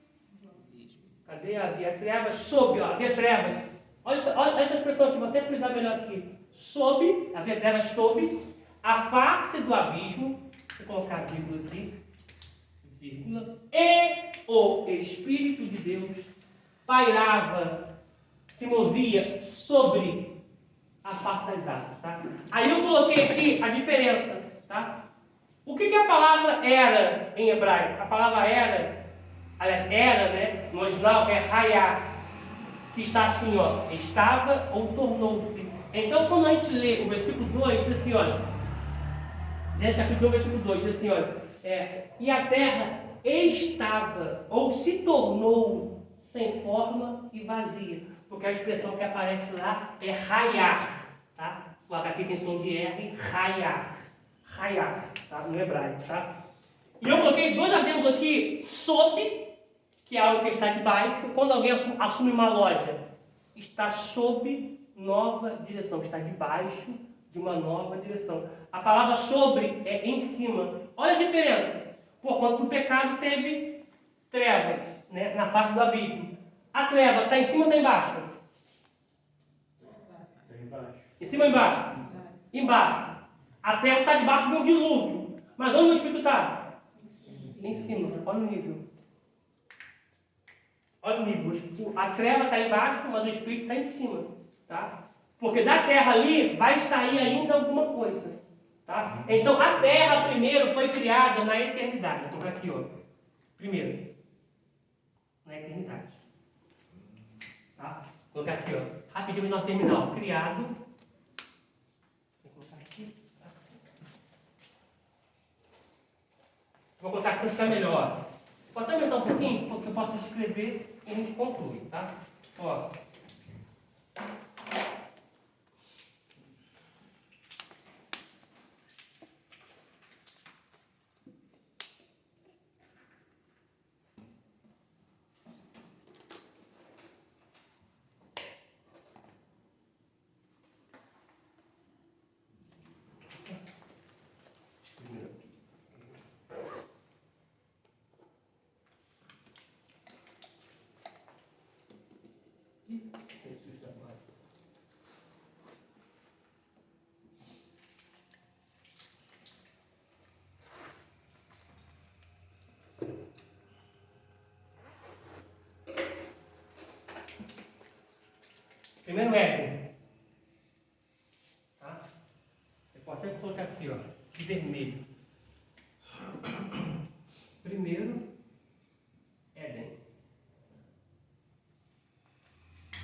Cadê? Havia trevas sobre, havia trevas. Olha essa expressão aqui, vou até frisar melhor aqui. Havia trevas sobre a face do abismo. Vou colocar a vírgula aqui. Vírgula. E o Espírito de Deus pairava, se movia sobre a face das águas, tá? Aí eu coloquei aqui a diferença, tá? O que a palavra era em hebraico? A palavra era, aliás, era, né? No original é hayá, que está assim, ó, estava ou tornou-se. Então, quando a gente lê o versículo 2, diz assim, olha, Gênesis capítulo 1, versículo 2, diz assim, olha, e a terra estava ou se tornou sem forma e vazia. Porque a expressão que aparece lá é raiar, tá? O H aqui tem som de R, raiar, tá? No hebraico, tá? E eu coloquei dois adendos aqui, sob, que é algo que está debaixo. Quando alguém assume uma loja, está sob nova direção, está debaixo de uma nova direção. A palavra sobre é em cima. Olha a diferença. Por conta do pecado teve trevas, né? Na face do abismo. A treva está em cima ou está embaixo? Está embaixo. Em cima ou embaixo? Embaixo. A terra está debaixo de um dilúvio. Mas onde o Espírito está? Em cima. Olha o nível. Olha o nível. A treva está embaixo, mas o Espírito está em cima. Tá? Porque da terra ali vai sair ainda alguma coisa. Tá? Então a terra primeiro foi criada na eternidade. Vou colocar aqui, ó. Primeiro. Na eternidade. Tá? Vou colocar aqui, ó. Rapidinho nós terminar. Criado. Vou colocar aqui. Vou colocar aqui para ficar melhor. Pode aumentar um pouquinho, porque eu posso escrever e a gente conclui, tá? Ó. Primeiro Éden. Tá? Você pode até colocar aqui, ó, de vermelho. Primeiro Éden.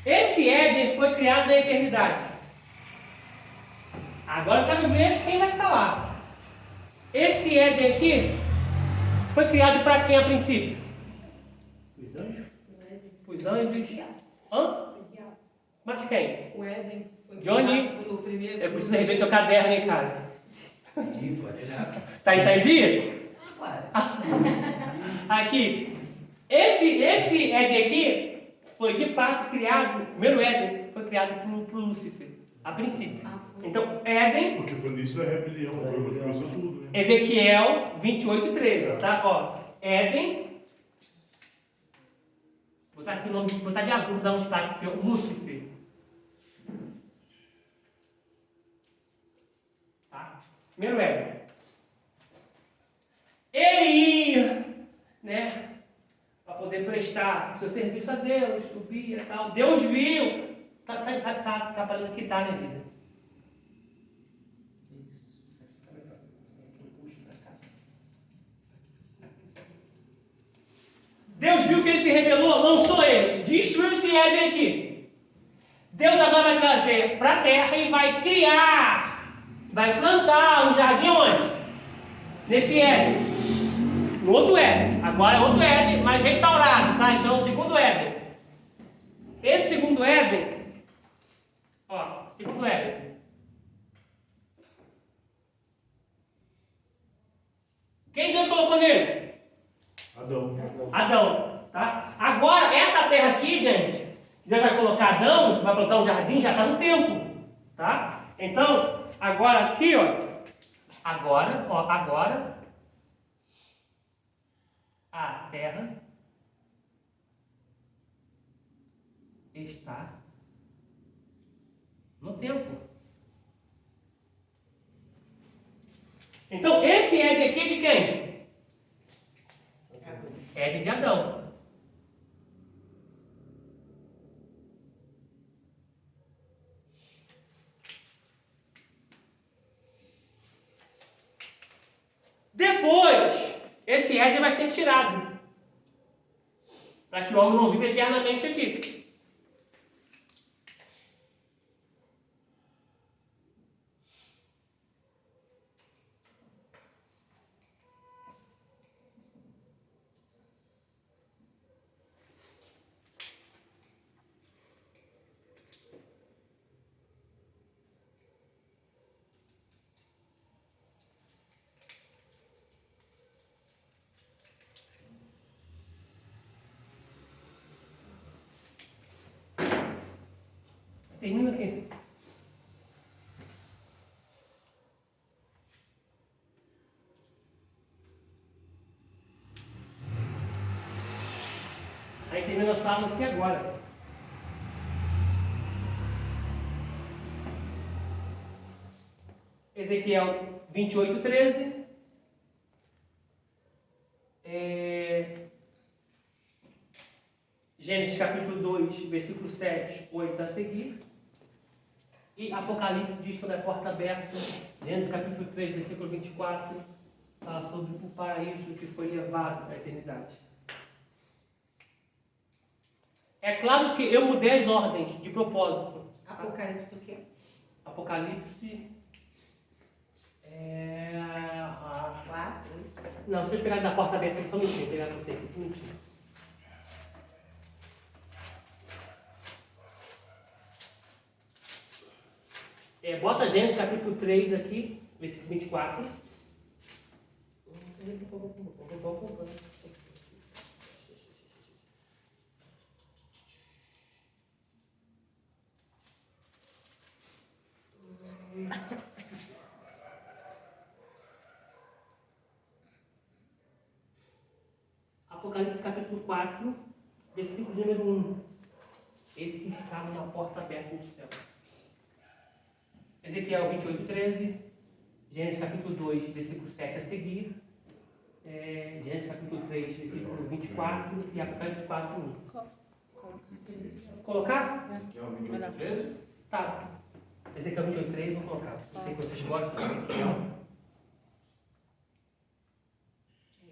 Esse Éden foi criado na eternidade. Agora eu quero ver quem vai falar. Esse Éden aqui foi criado para quem a princípio? Os anjos? Os anjos. Hã? Mas quem? O Éden foi Johnny, criado pelo primeiro. eu preciso rever teu caderno em casa. Entendi, pode olhar. Tá em dia? Quase. Aqui. Esse Éden aqui foi de fato criado, o primeiro Éden foi criado por Lúcifer, a princípio. Foi. Então, Éden, Porque foi nisso da rebelião, foi onde começou tudo, né? Ezequiel 28:13, tá? Ó, Éden. Vou botar aqui o nome, vou botar de azul, dar um destaque aqui, ó, Lúcifer. Tá? Primeiro Éden. Ele ia, né, para poder prestar seu serviço a Deus, subia e tal. Deus viu. Tá trabalhando aqui, tá, minha vida? Deus viu que ele se rebelou, não sou ele. Destruiu esse Éden aqui. Deus agora vai trazer para a terra e vai criar, vai plantar um jardim onde? Nesse Éden. No outro Éden. Agora é outro Éden, mas restaurado, tá? Então, o segundo Éden. Esse segundo Éden, ó, segundo Éden. Quem Deus colocou nele? Adão, tá? Agora, essa terra aqui, gente, Deus vai colocar Adão, vai plantar um jardim, já está no tempo, tá? Então, agora aqui, ó, agora, a terra está no tempo. Então, esse Éden aqui é de quem? Éden de Adão. Depois, esse Éden vai ser tirado, para que o homem não viva eternamente aqui. Termina aqui. Aí termina a sala aqui agora. Ezequiel 28:13. Gênesis capítulo 2, versículo 7, 8 a seguir. E Apocalipse diz sobre a porta aberta. Gênesis capítulo 3, versículo 24, fala sobre o paraíso que foi levado à eternidade. É claro que eu mudei as ordens de propósito. Apocalipse o quê? Apocalipse 4, isso. Não, deixa eu pegar da porta aberta aqui, só um minutinho, pegar pra você aqui, só um minutinho. Bota Gênesis capítulo 3 aqui, versículo 24. Apocalipse capítulo 4, versículo número 1. Esse que estava na porta aberta do céu. Ezequiel 28, 13. Gênesis capítulo 2, versículo 7 a seguir. Gênesis capítulo 3, versículo 24 e Apocalipse 4, 1. Colocar? Ezequiel 28, 13? Tá. Ezequiel 28, 3, vou colocar. Eu sei que vocês gostam do Ezequiel.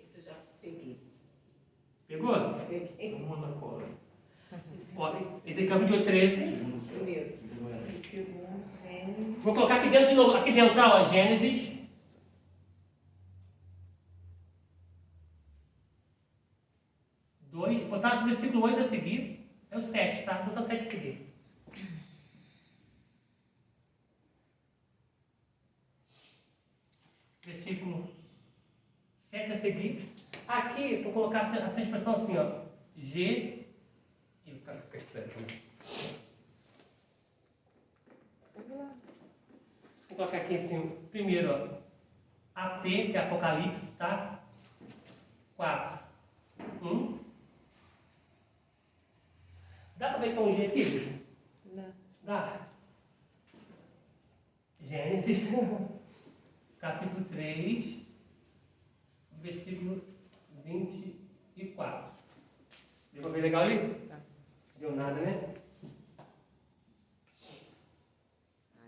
Isso eu já peguei. Pegou? Peguei. Vamos mandar cola. Ó, Ezequiel 28, 13. Primeiro. E segundo, Gênesis. Vou colocar aqui dentro de novo. Aqui dentro, tá, ó, Gênesis. Vou botar o versículo 8 a seguir. É o 7, tá? Vou botar o 7 a seguir. Versículo 7 a seguir. Aqui, vou colocar essa expressão assim, ó. G. E vou ficar estranho também. Vou colocar aqui assim, primeiro, ó. AP, que é Apocalipse, tá? 4. 1. Dá para ver que é um G aqui, Vitor? Dá. Gênesis, capítulo 3, versículo 24. Deu para ver legal ali? Deu nada, né?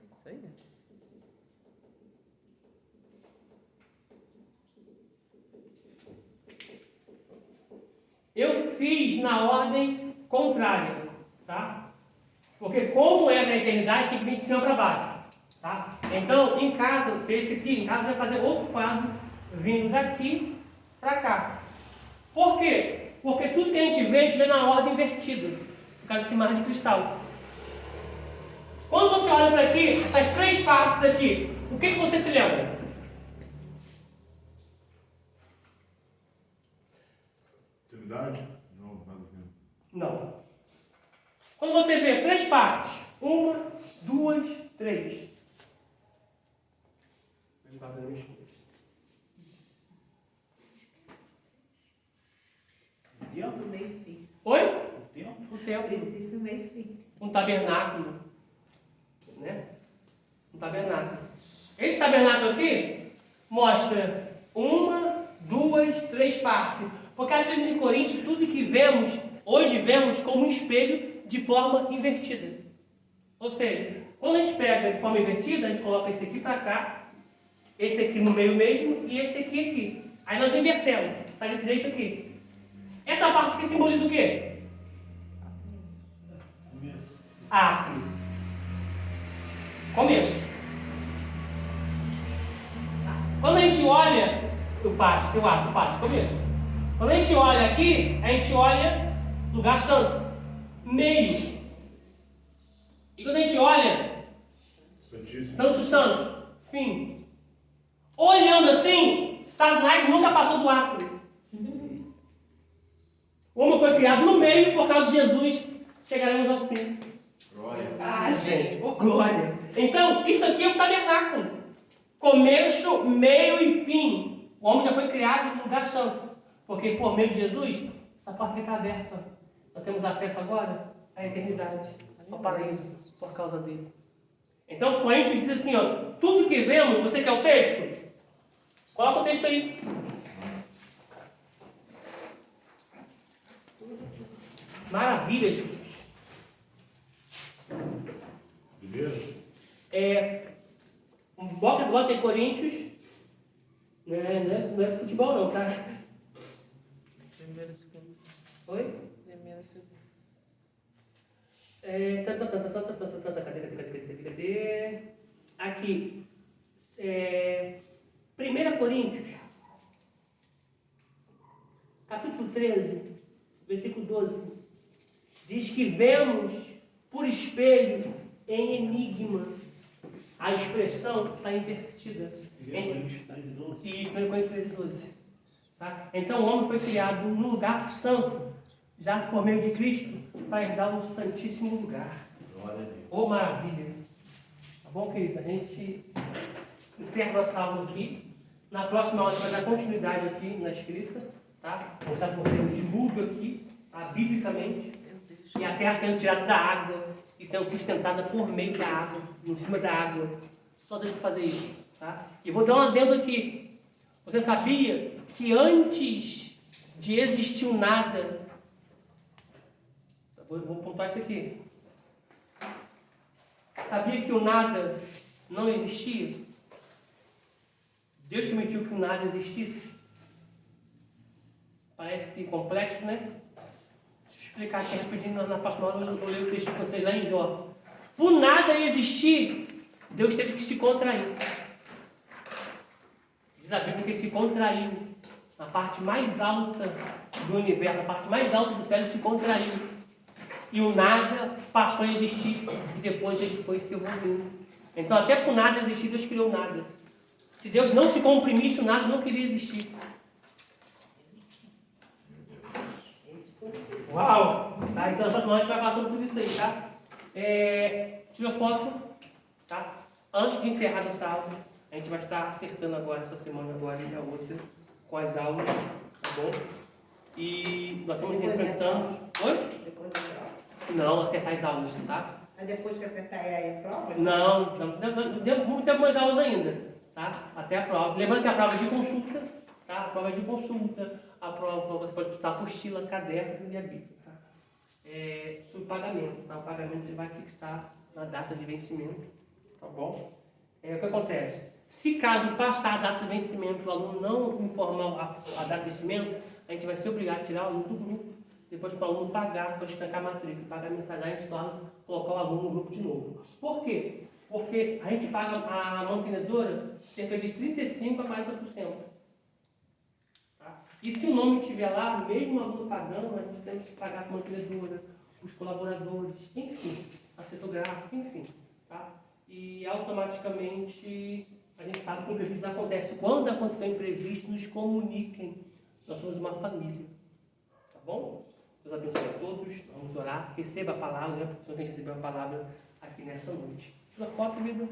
Isso aí. Eu fiz na ordem contrária, tá? Porque como é na eternidade, tem que vir de cima para baixo, tá? Então, em casa, esse aqui, em casa vai fazer outro quadro vindo daqui para cá. Por quê? Porque tudo que a gente vê na ordem invertida, por causa desse mar de cristal. Quando você olha para aqui, essas três partes aqui, o que você se lembra? Trindade? Não, nada a ver. Não. Quando você vê três partes, 1, 2, 3. Princípio, meio e fim. Oi? O O templo. Princípio, meio e fim. Um tabernáculo. Né? Um tabernáculo. Esse tabernáculo aqui mostra 1, 2, 3 partes. Porque a Bíblia de Coríntios, tudo que vemos, hoje vemos como um espelho de forma invertida. Ou seja, quando a gente pega de forma invertida, a gente coloca esse aqui para cá, esse aqui no meio mesmo e esse aqui. Aí nós invertemos. Está desse jeito aqui. Essa parte aqui simboliza o quê? Átrio. Começo. Quando a gente olha o pátio, seu átrio, o pátio, começo. Quando a gente olha aqui, a gente olha lugar santo, meio. E quando a gente olha Santíssimo. Santo Santo, fim. Olhando assim, Satanás nunca passou do átrio. O homem foi criado no meio, por causa de Jesus, chegaremos ao fim. Glória. Ah, gente, oh, glória. Então, isso aqui é o tabernáculo. Começo, meio e fim. O homem já foi criado no lugar santo. Porque por meio de Jesus, essa porta aqui está aberta. Nós temos acesso agora à eternidade, ao paraíso, por causa dele. Então, Coríntios diz assim, ó, tudo que vemos, você quer o texto? Coloca o texto aí. Maravilha, Jesus. Primeiro? Bota em Coríntios. Não é futebol não, tá? Primeiro, segundo. Oi? Primeiro, segundo. Cadê? Aqui. 1 Coríntios, capítulo 13, versículo 12, diz que vemos por espelho em enigma. A expressão está invertida. Isso, 1 Coríntios 13, 12. Tá? Então o homem foi criado no lugar santo, já por meio de Cristo, para herdar o santíssimo lugar. Glória a Deus. Ô maravilha! Tá bom, querido? A gente encerra nossa aula aqui. Na próxima aula a gente vai dar continuidade aqui na escrita, tá? Vou mostrar para você o dilúvio aqui, tá? Biblicamente. Meu Deus. E a terra sendo tirada da água e sendo sustentada por meio da água, em cima da água. Só Deus para fazer isso, tá? E vou dar um adendo aqui. Você sabia que antes de existir o nada, vou pontuar isso aqui. Sabia que o nada não existia? Deus permitiu que o nada existisse? Parece complexo, né? Deixa eu explicar aqui rapidinho, na próxima hora eu leio o texto com vocês lá em Jó. Por nada existir, Deus teve que se contrair. Diz a Bíblia que ele se contraiu. Na parte mais alta do universo, na parte mais alta do céu, ele se contraiu. E o nada passou a existir e depois ele foi se evoluindo. Então, até por nada existir, Deus criou nada. Se Deus não se comprimisse, o nada não queria existir. Uau! Tá? Então, essa semana a gente vai falar sobre tudo isso aí, tá? Tirou foto, tá? Antes de encerrar nossa aula, a gente vai estar acertando agora, essa semana agora e a outra, com as aulas, tá bom? E nós estamos enfrentando... Oi? Depois da prova. Não, acertar as aulas, tá? Mas depois que acertar aí a prova? Não, vamos ter algumas aulas ainda, tá? Até a prova. Lembrando que a prova é de consulta, tá? A prova é de consulta, a prova você pode estar apostila, caderno e a Bíblia, tá? Sobre pagamento, tá? O pagamento você vai fixar na data de vencimento, tá bom? O que acontece? Se caso passar a data de vencimento, o aluno não informar a data de vencimento, a gente vai ser obrigado a tirar o aluno do grupo. Depois para o aluno pagar, para estancar a matrícula, pagar a mensalidade, a gente vai colocar o aluno no grupo de novo. Por quê? Porque a gente paga a mantenedora cerca de 35% a 40%. Tá? E se o nome estiver lá, mesmo o aluno pagando, a gente tem que pagar a mantenedora, os colaboradores, enfim, a setográfica, enfim. Tá? E automaticamente a gente sabe que o imprevisto acontece. Quando acontecer um imprevisto, nos comuniquem. Nós somos uma família. Tá bom? Deus abençoe a todos. Vamos orar. Receba a palavra, né? Porque a gente recebeu a palavra aqui nessa noite. Tira foto, vida.